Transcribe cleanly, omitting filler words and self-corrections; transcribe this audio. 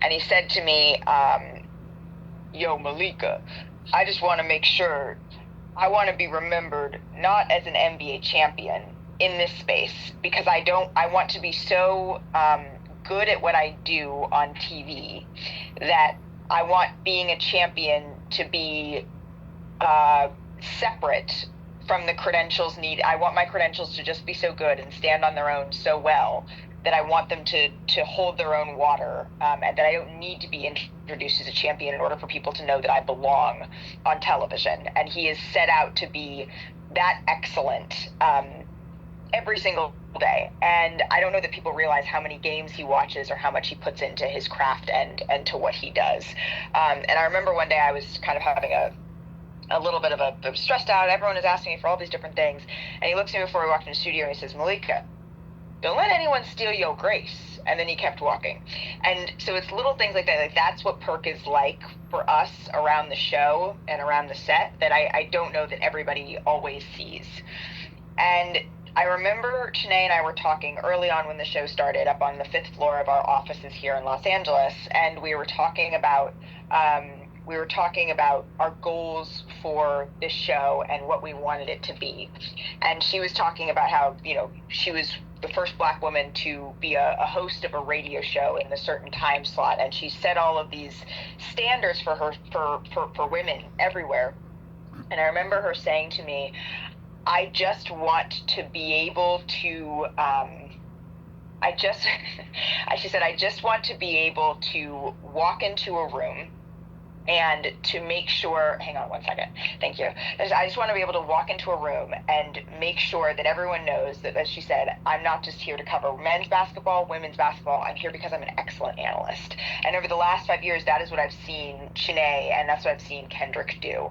And he said to me, yo, Malika, I just want to make sure I want to be remembered not as an NBA champion in this space, because I want to be so good at what I do on TV that I want being a champion to be separate from the credentials needed. I want my credentials to just be so good and stand on their own so well that I want them to hold their own water, and that I don't need to be introduced as a champion in order for people to know that I belong on television. And he is set out to be that excellent every single day. And I don't know that people realize how many games he watches or how much he puts into his craft and to what he does. And I remember one day I was kind of having a little bit of a stressed out. Everyone is asking me for all these different things. And he looks at me before we walked in the studio and he says, Malika, don't let anyone steal your grace. And then he kept walking. And so it's little things like that. Like, that's what Perk is like for us around the show and around the set that I don't know that everybody always sees. And I remember Chanae and I were talking early on when the show started up on the 5th floor of our offices here in Los Angeles. And we were talking about our goals for this show and what we wanted it to be. And she was talking about how, she was the first Black woman to be a host of a radio show in a certain time slot. And she set all of these standards for her, for women everywhere. And I remember her saying to me, I just want to be able to, she said, I just want to be able to walk into a room and to make sure, hang on one second, thank you. I just want to be able to walk into a room and make sure that everyone knows that, as she said, I'm not just here to cover men's basketball, women's basketball, I'm here because I'm an excellent analyst. And over the last 5 years, that is what I've seen Chanae, and that's what I've seen Kendrick do.